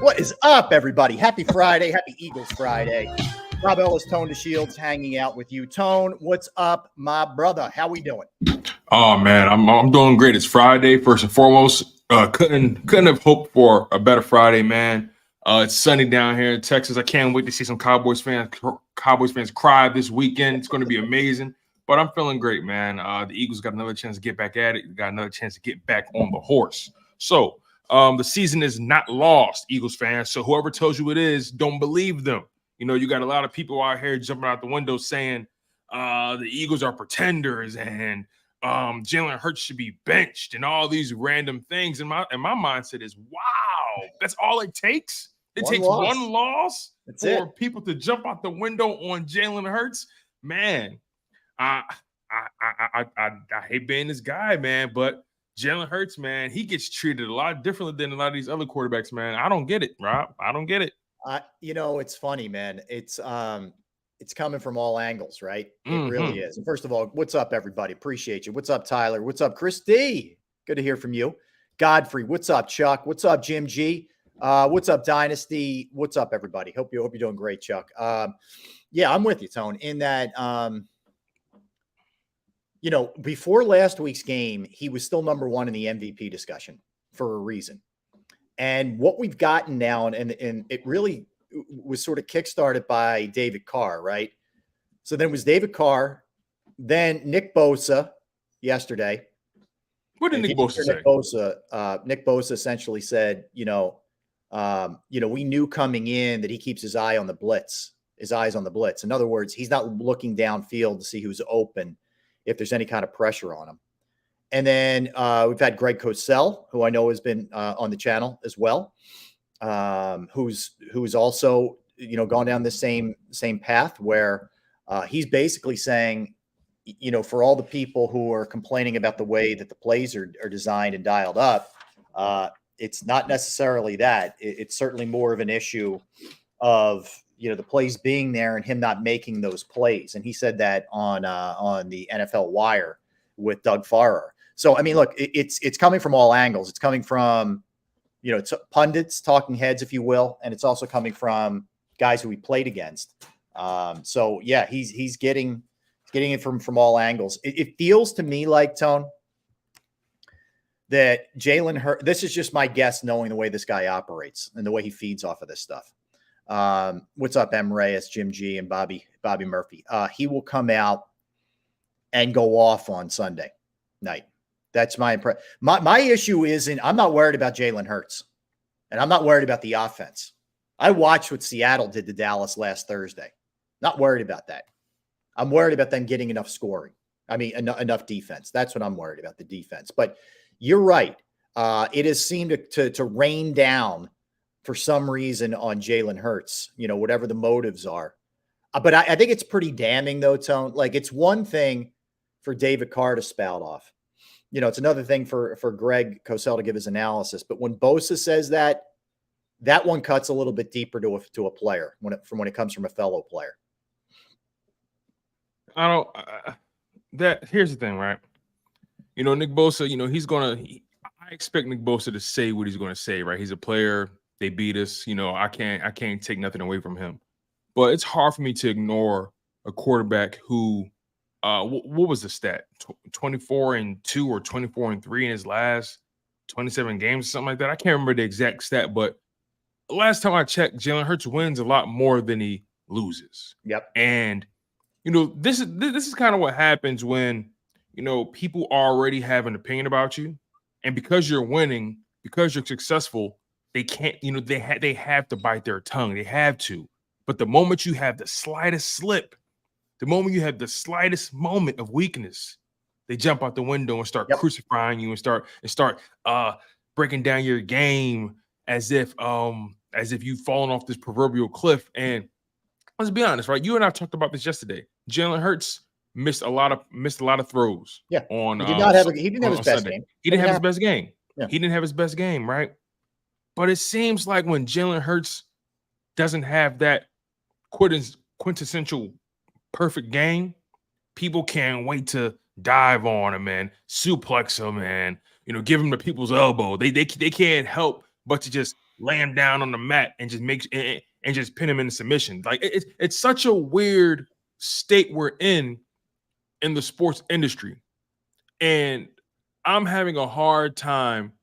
What is up, everybody? Happy Friday. Happy Eagles Friday. Rob Ellis, Tone DeShields, hanging out with you. Tone, what's up, my brother? How we doing? Oh, man, I'm doing great. It's Friday, first and foremost. Couldn't have hoped for a better Friday, man. It's sunny down here in Texas. I can't wait to see some Cowboys fans cry this weekend. It's going to be amazing. But I'm feeling great, man. The Eagles got another chance to get back at it. Got another chance to get back on the horse. So the season is not lost, Eagles fans. So whoever tells you it is, don't believe them. You know, you got a lot of people out here jumping out the window saying the Eagles are pretenders and Jalen Hurts should be benched and all these random things. And my mindset is, wow, that's all it takes. It takes one loss for people to jump out the window on Jalen Hurts. Man, I hate being this guy, man, but Jalen Hurts, man, he gets treated a lot differently than a lot of these other quarterbacks, man. I don't get it, Rob. I don't get it. You know, it's funny, man. It's coming from all angles, right? It really is. And first of all, what's up, everybody? Appreciate you. What's up, Tyler? What's up, Chris D? Good to hear from you. Godfrey, what's up, Chuck? What's up, Jim G? What's up, Dynasty? What's up, everybody? Hope you're doing great, Chuck. Yeah, I'm with you, Tone, in that you know, before last week's game, he was still number one in the MVP discussion for a reason. And what we've gotten now, and it really was sort of kickstarted by David Carr, right? So then it was David Carr, then Nick Bosa yesterday. What did Nick Bosa say? Nick Bosa essentially said, you know, we knew coming in that he keeps his eyes on the blitz. In other words, he's not looking downfield to see who's open if there's any kind of pressure on him. And then we've had Greg Cosell, who I know has been on the channel as well, who's also, you know, gone down the same path where he's basically saying, you know, for all the people who are complaining about the way that the plays are designed and dialed up, it's not necessarily that. It's certainly more of an issue of, you know, the plays being there and him not making those plays. And he said that on the NFL Wire with Doug Farrar. So, I mean, look, it's coming from all angles. It's coming from, you know, it's pundits, talking heads, if you will, and it's also coming from guys who he played against. So, yeah, he's getting it from all angles. It feels to me like, Tone, that Jalen Hurts, this is just my guess, knowing the way this guy operates and the way he feeds off of this stuff. What's up, M. Reyes, Jim G, and Bobby Murphy? He will come out and go off on Sunday night. That's my impression. My issue isn't, I'm not worried about Jalen Hurts, and I'm not worried about the offense. I watched what Seattle did to Dallas last Thursday. Not worried about that. I'm worried about them getting enough scoring. I mean, enough defense. That's what I'm worried about, the defense. But you're right. It has seemed to rain down for some reason on Jalen Hurts, you know, whatever the motives are. But I think it's pretty damning, though, Tone. Like, it's one thing for David Carr to spout off. You know, it's another thing for Greg Cosell to give his analysis. But when Bosa says that one cuts a little bit deeper to a player when it comes from a fellow player. Here's the thing, right? You know, Nick Bosa, you know, I expect Nick Bosa to say what he's going to say, right? He's a player. They beat us. You know, I can't take nothing away from him. But it's hard for me to ignore a quarterback who, what was the stat? 24-2 or 24-3 in his last 27 games or something like that. I can't remember the exact stat, but last time I checked, Jalen Hurts wins a lot more than he loses. Yep. And, you know, this is kind of what happens when, you know, people already have an opinion about you. And because you're winning, because you're successful, they can't, you know, they have to bite their tongue. They have to. But the moment you have the slightest slip, the moment you have the slightest moment of weakness, they jump out the window and start crucifying you and start breaking down your game as if you've fallen off this proverbial cliff. And let's be honest, right? You and I talked about this yesterday. Jalen Hurts missed a lot of throws. Yeah. On he didn't have his best game. He didn't have his best game. Yeah. He didn't have his best game, right? But it seems like when Jalen Hurts doesn't have that quintessential perfect game, people can't wait to dive on him and suplex him and, you know, give him the people's elbow. They can't help but to just lay him down on the mat and just pin him into submission. Like it's such a weird state we're in the sports industry, and I'm having a hard time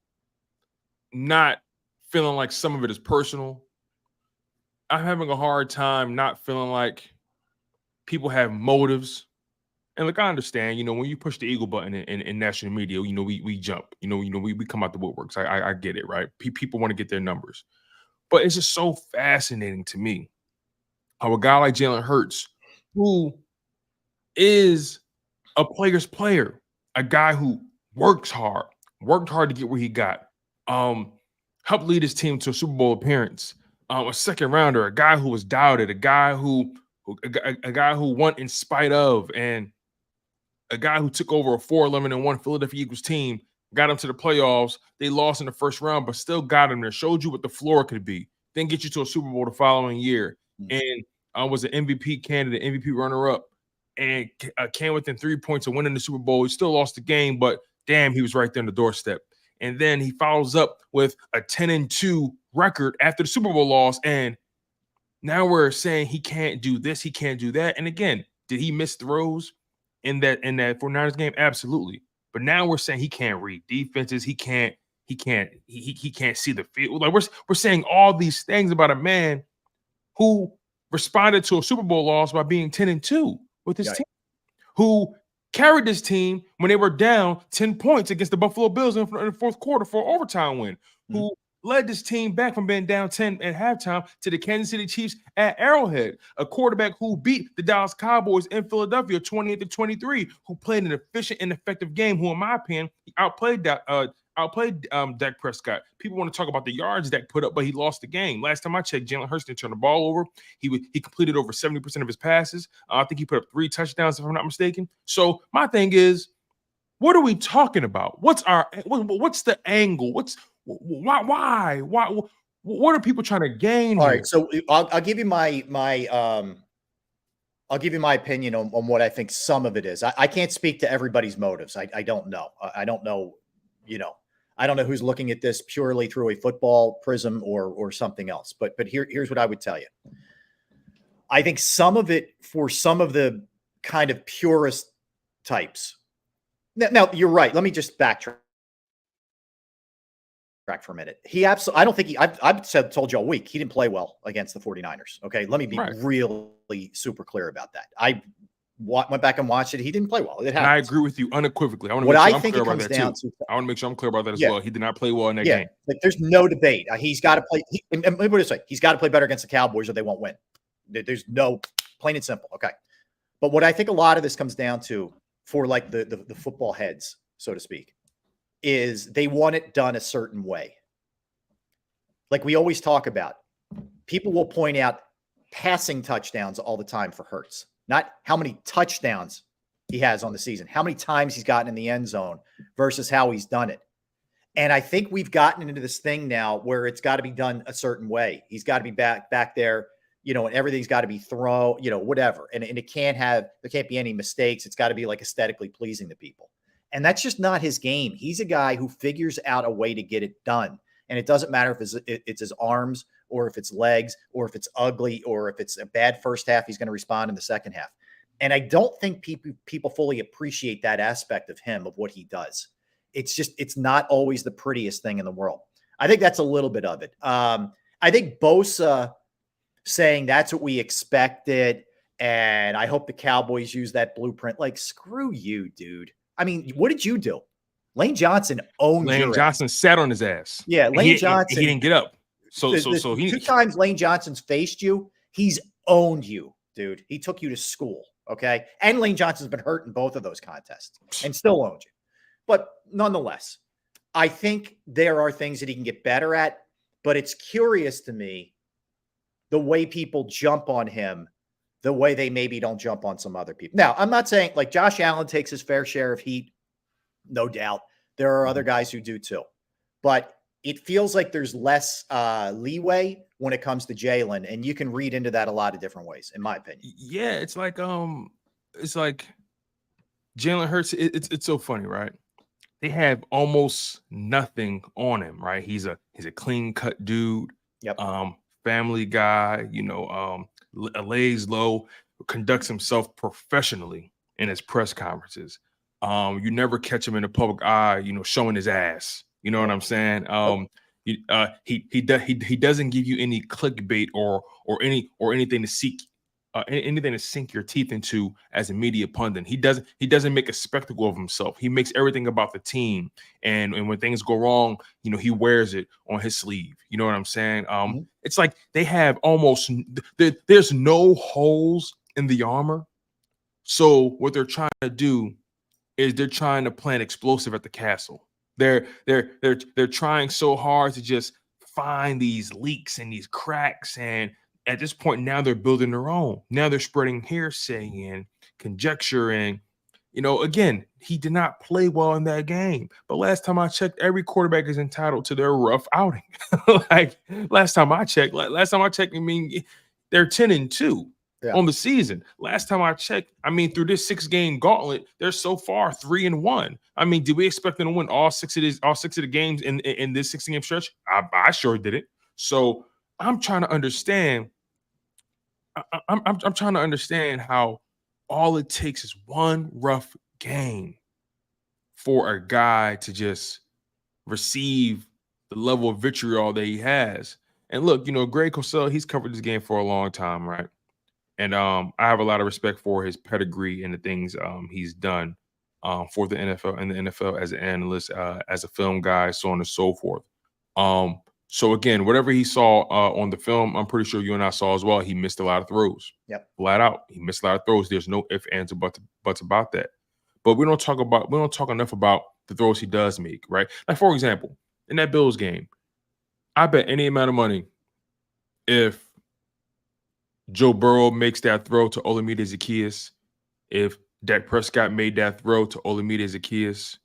not feeling like some of it is personal. I'm having a hard time not feeling like people have motives. And look, I understand, when you push the eagle button in national media, we jump, we come out the woodworks. I get it, right? People want to get their numbers. But it's just so fascinating to me how a guy like Jalen Hurts, who is a player's player, a guy who worked hard to get where he got, helped lead his team to a Super Bowl appearance, a second rounder, a guy who was doubted, a guy who won in spite of, and a guy who took over a 4-11-1 Philadelphia Eagles team, got them to the playoffs. They lost in the first round, but still got them there, showed you what the floor could be, then get you to a Super Bowl the following year. And was an MVP candidate, MVP runner-up, and came within 3 points of winning the Super Bowl. He still lost the game, but damn, he was right there on the doorstep. And then he follows up with a 10-2 record after the Super Bowl loss. And now we're saying he can't do this, he can't do that. And again, did he miss throws in that 49ers game? Absolutely. But now we're saying he can't read defenses, he can't see the field. Like we're saying all these things about a man who responded to a Super Bowl loss by being 10-2 with his team, who carried this team when they were down 10 points against the Buffalo Bills in the fourth quarter for an overtime win, who led this team back from being down 10 at halftime to the Kansas City Chiefs at Arrowhead, a quarterback who beat the Dallas Cowboys in Philadelphia 28-23, who played an efficient and effective game, who, in my opinion, outplayed Dak Prescott. People want to talk about the yards Dak put up, but he lost the game. Last time I checked, Jalen Hurts didn't turn the ball over. He completed over 70% of his passes. I think he put up 3 touchdowns, if I'm not mistaken. So my thing is, what are we talking about? What's the angle? Why? What are people trying to gain All here? right, so I'll give you my opinion on what I think some of it is. I can't speak to everybody's motives. I don't know. I don't know. I don't know who's looking at this purely through a football prism or something else. But here's what I would tell you. I think some of it, for some of the kind of purist types. Now you're right. Let me just backtrack for a minute. I don't think I've told you all week, he didn't play well against the 49ers. Okay. Let me be really super clear about that. I went back and watched it. He didn't play well. It happens. I agree with you unequivally. I want to make sure I'm clear about that as well. He did not play well in that game. Like, there's no debate. He's got to play. And let me put it this way. He's got to play better against the Cowboys or they won't win. There's no, plain and simple. Okay. But what I think a lot of this comes down to, for like the football heads, so to speak, is they want it done a certain way. Like we always talk about, people will point out passing touchdowns all the time for Hurts, not how many touchdowns he has on the season, how many times he's gotten in the end zone versus how he's done it. And I think we've gotten into this thing now where it's got to be done a certain way. He's got to be back there, and everything's got to be thrown, whatever. And there can't be any mistakes. It's got to be like aesthetically pleasing to people. And that's just not his game. He's a guy who figures out a way to get it done. And it doesn't matter if it's his arms or if it's legs or if it's ugly or if it's a bad first half, he's going to respond in the second half. And I don't think people fully appreciate that aspect of him, of what he does. It's not always the prettiest thing in the world. I think that's a little bit of it. I think Bosa saying that's what we expected, and I hope the Cowboys use that blueprint. Like, screw you, dude. I mean, what did you do? Lane Johnson owned you. Lane Johnson sat on his ass. Yeah, Lane Johnson. He didn't get up. So he 2 times Lane Johnson's faced you. He's owned you, dude. He took you to school, okay? And Lane Johnson's been hurt in both of those contests and still owned you. But nonetheless, I think there are things that he can get better at, but it's curious to me the way people jump on him, the way they maybe don't jump on some other people. Now, I'm not saying, like, Josh Allen takes his fair share of heat. No doubt. There are other guys who do too. But it feels like there's less leeway when it comes to Jalen, and you can read into that a lot of different ways, in my opinion. Yeah, it's like Jalen Hurts. It's so funny, right? they have almost nothing on him, right? He's a clean cut dude, Yep. family guy, lays low, conducts himself professionally in his press conferences. You never catch him in the public eye, showing his ass. You know what I'm saying? He doesn't give you any clickbait or anything to seek anything to sink your teeth into as a media pundit. He doesn't make a spectacle of himself. He makes everything about the team. And when things go wrong, he wears it on his sleeve. You know what I'm saying? It's like they have almost there's no holes in the armor. So what they're trying to do is they're trying to plant explosive at the castle. They're trying so hard to just find these leaks and these cracks, and at this point now they're building their own. Now they're spreading hearsay and conjecture, and again, he did not play well in that game. But last time I checked, every quarterback is entitled to their rough outing. Like last time I checked, I mean, they're 10-2. Yeah. On the season. Last time I checked, I mean, through this 6-game gauntlet, they're so far 3-1. I mean, did we expect them to win all six of the games in this 16-game stretch? I sure didn't. So I'm trying to understand. I'm trying to understand how all it takes is one rough game for a guy to just receive the level of vitriol that he has. And look, Greg Cosell, he's covered this game for a long time, right? And I have a lot of respect for his pedigree and the things he's done for the NFL and the NFL as an analyst, as a film guy, so on and so forth. So again, whatever he saw on the film, I'm pretty sure you and I saw as well. He missed a lot of throws. Yep. Flat out, he missed a lot of throws. There's no ifs, ands, or buts about that. But we don't talk enough about the throws he does make, right? Like for example, in that Bills game, I bet any amount of money if Joe Burrow makes that throw to Olamide Zaccheaus, if Dak Prescott made that throw to Olamide Zaccheaus,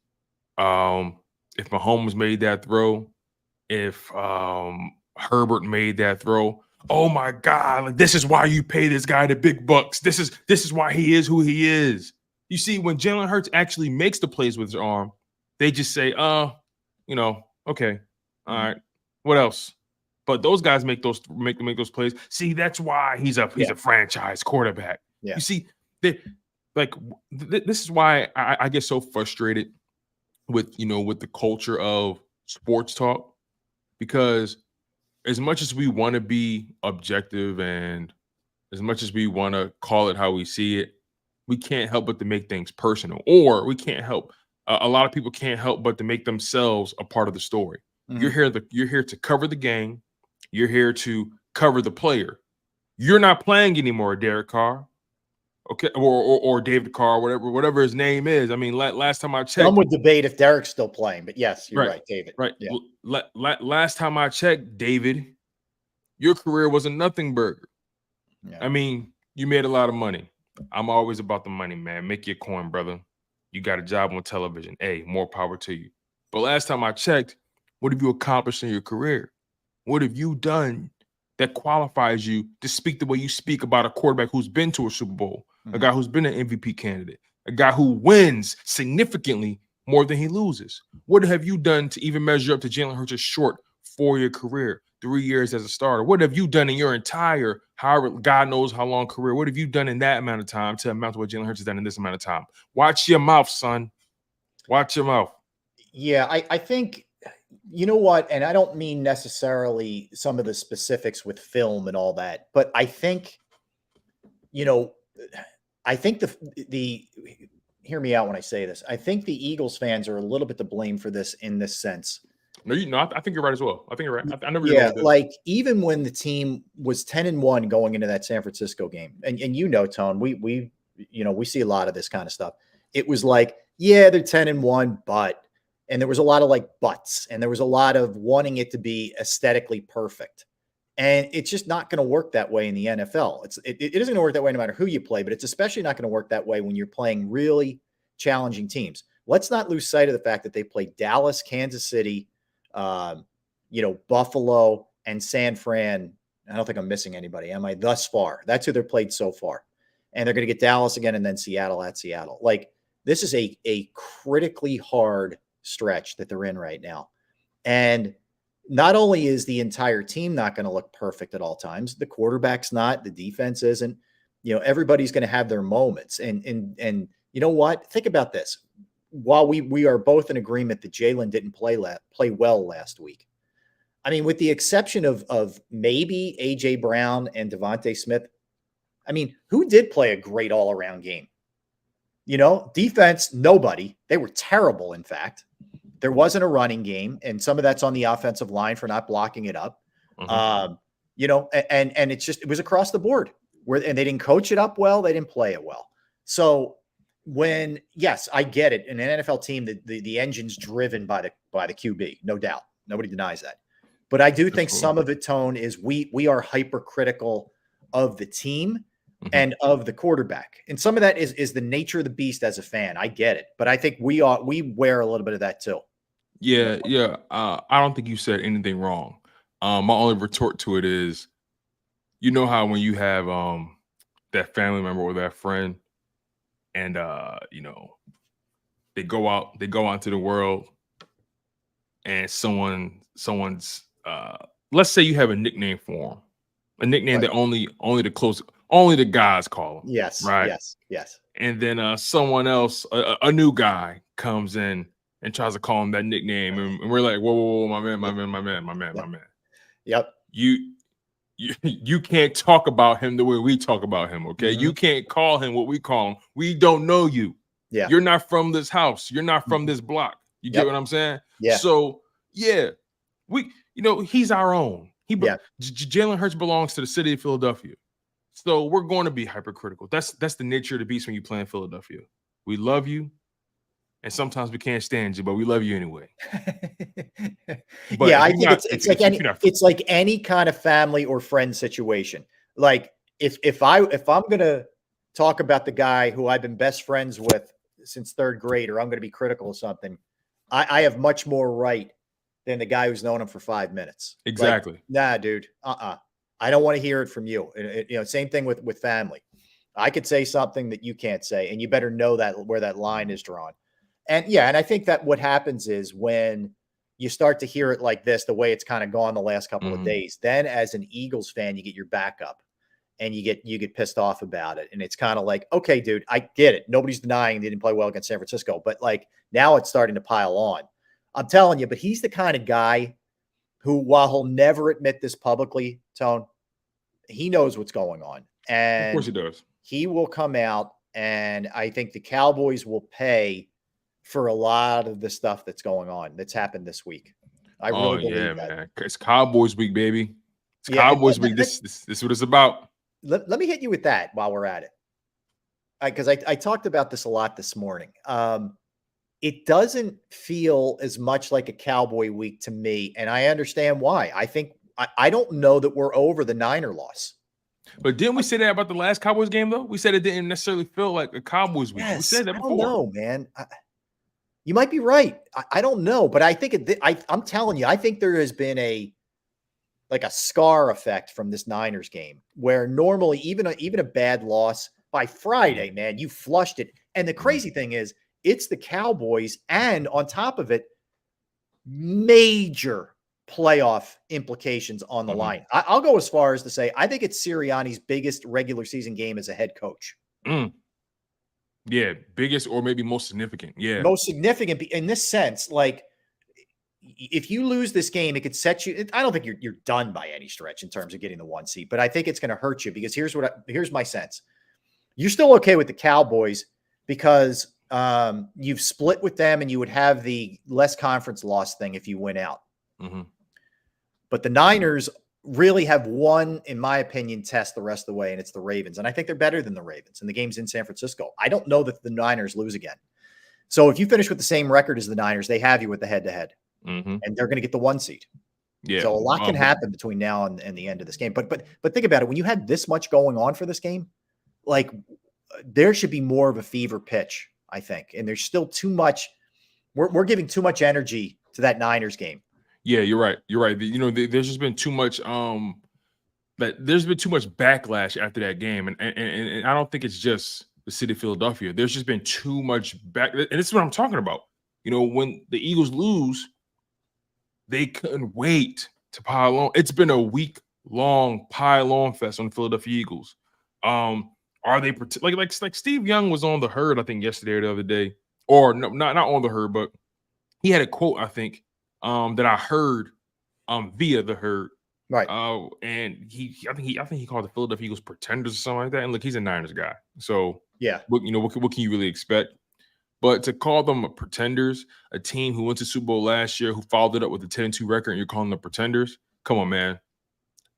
if Mahomes made that throw, if Herbert made that throw, oh my God, like, this is why you pay this guy the big bucks. This is why he is who he is. You see, when Jalen Hurts actually makes the plays with his arm, they just say, okay, all right, what else? But those guys make those plays. See, that's why he's a franchise quarterback. Yeah. You see, this is why I get so frustrated with the culture of sports talk, because as much as we want to be objective and as much as we want to call it how we see it, we can't help but to make things personal, or we can't help. A lot of people can't help but to make themselves a part of the story. Mm-hmm. You're here to cover the game. You're here to cover the player. You're not playing anymore, Derek Carr, okay, or David Carr, whatever his name is. I mean, last time I checked, some would debate if Derek's still playing, but yes, you're right, David. Right. Yeah. Last time I checked, David, your career was a nothing burger. Yeah. I mean, you made a lot of money. I'm always about the money, man. Make your coin, brother. You got a job on television. Hey, more power to you. But last time I checked, what have you accomplished in your career? What have you done that qualifies you to speak the way you speak about a quarterback who's been to a Super Bowl, a guy who's been an MVP candidate, a guy who wins significantly more than he loses? What have you done to even measure up to Jalen Hurts' short 4-year career, 3 years as a starter? What have you done in your entire, however, God knows how long career? What have you done in that amount of time to amount to what Jalen Hurts has done in this amount of time? Watch your mouth, son. Watch your mouth. Yeah, I think, you know what, and I don't mean necessarily some of the specifics with film and all that, but I think, the hear me out when I say this. I think the Eagles fans are a little bit to blame for this in this sense. No, I think you're right as well. I think you're right. I never. Yeah, like even when the team was 10-1 going into that San Francisco game, and Tone, we see a lot of this kind of stuff. It was like, yeah, they're 10-1, but. And there was a lot of buts, and there was a lot of wanting it to be aesthetically perfect. And it's just not going to work that way in the NFL. It isn't going to work that way no matter who you play, but it's especially not going to work that way when you're playing really challenging teams. Let's not lose sight of the fact that they played Dallas, Kansas City, Buffalo, and San Fran. I don't think I'm missing anybody, am I? Thus far. That's who they're played so far. And they're going to get Dallas again and then Seattle at Seattle. This is a critically hard stretch that they're in right now. And not only is the entire team not going to look perfect at all times, the quarterback's not, the defense isn't, everybody's going to have their moments. And you know what? Think about this. While we are both in agreement that Jalen didn't play well last week, I mean, with the exception of maybe A.J. Brown and Devontae Smith, I mean, who did play a great all-around game? Defense, nobody. They were terrible, in fact. There wasn't a running game, and some of that's on the offensive line for not blocking it up. And it was across the board and they didn't coach it up well. They didn't play it well. So yes, I get it. In an NFL team, the engine's driven by the QB, no doubt. Nobody denies that. But I do think some of it, Tone, is we are hypercritical of the team and of the quarterback. And some of that is the nature of the beast as a fan. I get it. But I think we wear a little bit of that too. Yeah. I don't think you said anything wrong. My only retort to it is, how when you have that family member or that friend and they go out into the world and someone's let's say you have a nickname for them, a nickname that only the guys call them. Yes. Right. Yes. And then someone else, a new guy comes in and tries to call him that nickname, and we're like, whoa, my man. Yep. You can't talk about him the way we talk about him, okay? You can't call him what we call him. We don't know you. Yeah. You're not from this house. You're not from this block. You get what I'm saying? Yeah. So he's our own. Jalen Hurts belongs to the city of Philadelphia. So we're going to be hypercritical. That's the nature of the beast when you play in Philadelphia. We love you. And sometimes we can't stand you, but we love you anyway. I think it's like any kind of family or friend situation. Like if I'm gonna talk about the guy who I've been best friends with since third grade, or I'm gonna be critical of something, I have much more right than the guy who's known him for 5 minutes. Exactly. Like, nah, dude. I don't want to hear it from you. Same thing with family. I could say something that you can't say, and you better know that where that line is drawn. And I think that what happens is when you start to hear it like this, the way it's kind of gone the last couple of days, then as an Eagles fan, you get your back up and you get pissed off about it. And it's kind of like, okay, dude, I get it. Nobody's denying they didn't play well against San Francisco, but like now it's starting to pile on. I'm telling you, but he's the kind of guy who, while he'll never admit this publicly, Tone, he knows what's going on. And of course he does. He will come out, and I think the Cowboys will pay for a lot of the stuff that's going on, that's happened this week. I really believe that. Man. It's Cowboys week, baby. It's Cowboys week. This is what it's about. Let me hit you with that while we're at it. Because I talked about this a lot this morning. It doesn't feel as much like a Cowboy week to me, and I understand why. I don't know that we're over the Niner loss. But didn't we say that about the last Cowboys game, though? We said it didn't necessarily feel like a Cowboys week. Yes, we said that before. I don't know, man. You might be right. I don't know, but I think I'm telling you, I think there has been a scar effect from this Niners game, where normally even a bad loss by Friday, man, you flushed it. And the crazy thing is, it's the Cowboys, and on top of it, major playoff implications on the line. I'll go as far as to say I think it's Sirianni's biggest regular season game as a head coach. Yeah, biggest or maybe most significant. Yeah, most significant in this sense. Like, if you lose this game, it could set you. I don't think you're done by any stretch in terms of getting the 1 seed, but I think it's going to hurt you because here's my sense. You're still okay with the Cowboys because you've split with them, and you would have the less conference loss thing if you win out. But the Niners really have one, in my opinion, test the rest of the way, and it's the Ravens. And I think they're better than the Ravens, and the game's in San Francisco. I don't know that the Niners lose again. So if you finish with the same record as the Niners, they have you with the head-to-head, and they're going to get the 1 seed. Yeah. So a lot can happen between now and the end of this game. But think about it. When you had this much going on for this game, like, there should be more of a fever pitch, I think. And there's still too much. We're giving too much energy to that Niners game. Yeah, you're right. You're right. There's just been too much. There's been too much backlash after that game, and I don't think it's just the city of Philadelphia. There's just been too much and this is what I'm talking about. You know, when the Eagles lose, they couldn't wait to pile on. It's been a week-long pile-on fest on the Philadelphia Eagles. Are they like Steve Young was on the Herd, I think, yesterday or the other day, or no, not on the Herd, but he had a quote, I think, that I heard via the Herd. Right. And I think he called the Philadelphia Eagles pretenders or something like that. And look, he's a Niners guy, so yeah, what can you really expect? But to call them pretenders, a team who went to Super Bowl last year, who followed it up with a 10-2 record, and you're calling them pretenders? Come on, man.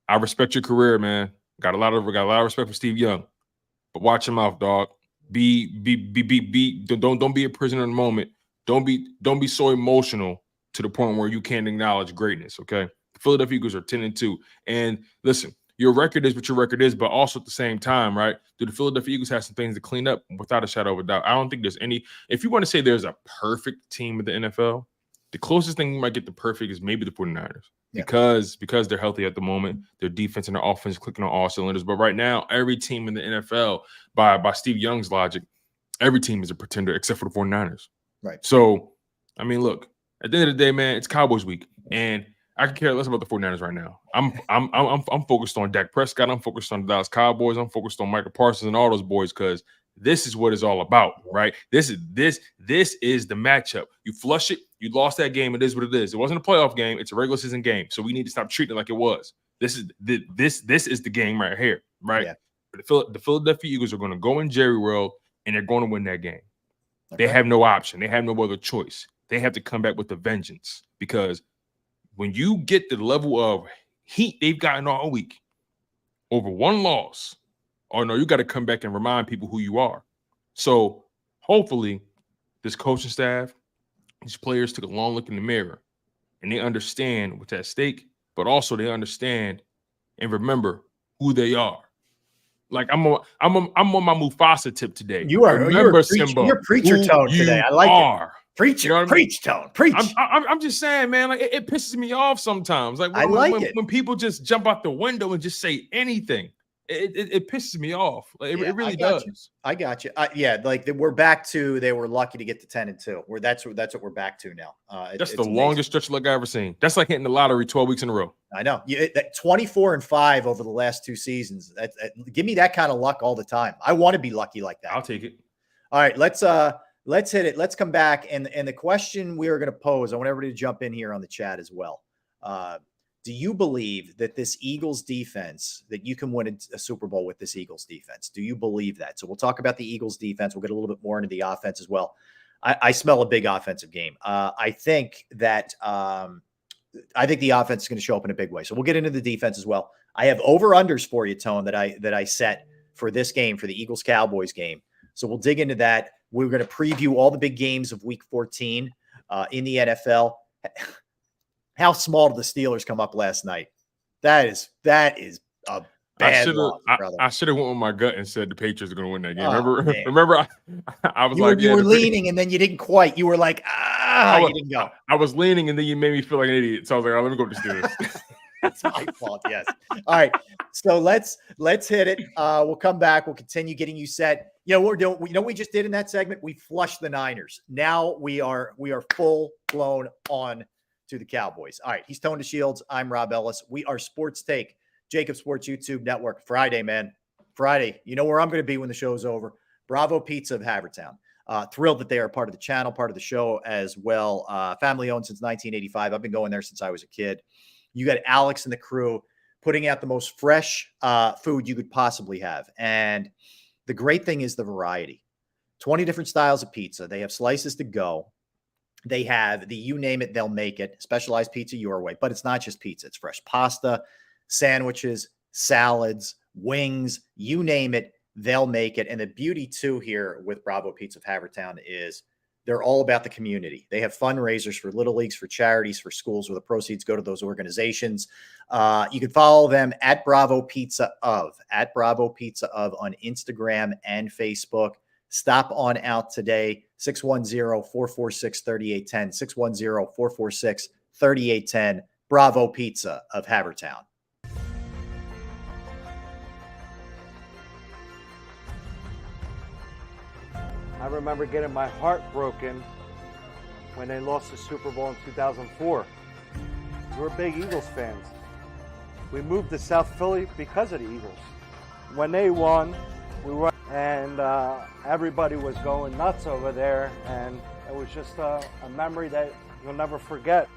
I respect your career, man. Got a lot of respect for Steve Young, but watch your mouth, dog. Don't be a prisoner in the moment. Don't be so emotional to the point where you can't acknowledge greatness. Okay, the Philadelphia Eagles are 10-2, and listen, your record is what your record is, but also at the same time, right? Do the Philadelphia Eagles have some things to clean up? Without a shadow of a doubt. I don't think there's any. If you want to say there's a perfect team in the NFL, the closest thing you might get to perfect is maybe the 49ers. Yeah. Because they're healthy at the moment. Their defense and their offense clicking on all cylinders. But right now, every team in the NFL, by Steve Young's logic, every team is a pretender except for the 49ers. Right. So, I mean, look, at the end of the day, man, it's Cowboys week. And I can care less about the 49ers right now. I'm focused on Dak Prescott. I'm focused on the Dallas Cowboys. I'm focused on Michael Parsons and all those boys, because this is what it's all about, right? This is the matchup. You flush it, you lost that game. It is what it is. It wasn't a playoff game. It's a regular season game. So we need to stop treating it like it was. This is the game right here, right? Yeah. The Philadelphia Eagles are going to go in Jerry World, and they're going to win that game. Okay. They have no option. They have no other choice. They have to come back with a vengeance, because when you get the level of heat they've gotten all week over one loss, or no, you got to come back and remind people who you are. So hopefully this coaching staff, these players took a long look in the mirror and they understand what's at stake, but also they understand and remember who they are. Like I'm on my Mufasa tip today. You're preacher tone today. I like it. Preach, you know preach, I mean? Tone, preach. I'm just saying, man. Like it pisses me off sometimes. Like when people just jump out the window and just say anything, it pisses me off. Like it really does. I got you. Yeah, like we're back to they were lucky to get to 10-2. That's what we're back to now. That's the longest stretch of luck I've ever seen. That's like hitting the lottery 12 weeks in a row. I know. 24-5 over the last 2 seasons. Give me that kind of luck all the time. I want to be lucky like that. I'll take it. All right, let's hit it. Let's come back. And the question we are going to pose, I want everybody to jump in here on the chat as well. Do you believe that this Eagles defense, that you can win a Super Bowl with this Eagles defense? Do you believe that? So we'll talk about the Eagles defense. We'll get a little bit more into the offense as well. I smell a big offensive game. I think the offense is going to show up in a big way. So we'll get into the defense as well. I have over-unders for you, Tone, that I set for this game, for the Eagles-Cowboys game. So we'll dig into that. We're going to preview all the big games of Week 14 in the NFL. How small did the Steelers come up last night? That is a bad loss, brother. I should have went with my gut and said the Patriots are going to win that game. Remember, I was you were leaning, and then you didn't quite. You were like, you didn't go. I was leaning, and then you made me feel like an idiot. So I was like, let me go with the Steelers. That's my fault. Yes. All right. So let's hit it. We'll come back. We'll continue getting you set. What we just did in that segment? We flushed the Niners. Now we are full blown on to the Cowboys. All right. He's Tony Shields. I'm Rob Ellis. We are Sports Take, JAKIB Sports YouTube Network. Friday, man. Friday. You know where I'm going to be when the show's over. Bravo Pizza of Havertown. Thrilled that they are part of the channel, part of the show as well. Family owned since 1985. I've been going there since I was a kid. You got Alex and the crew putting out the most fresh food you could possibly have. And the great thing is the variety. 20 different styles of pizza. They have slices to go. They have you name it, they'll make it. Specialized pizza your way. But it's not just pizza. It's fresh pasta, sandwiches, salads, wings, you name it, they'll make it. And the beauty, too, here with Bravo Pizza of Havertown is they're all about the community. They have fundraisers for little leagues, for charities, for schools, where the proceeds go to those organizations. You can follow them at Bravo Pizza of on Instagram and Facebook. Stop on out today, 610-446-3810, 610-446-3810, Bravo Pizza of Havertown. I remember getting my heart broken when they lost the Super Bowl in 2004. We're big Eagles fans. We moved to South Philly because of the Eagles. When they won, we won, and everybody was going nuts over there, and it was just a memory that you'll never forget.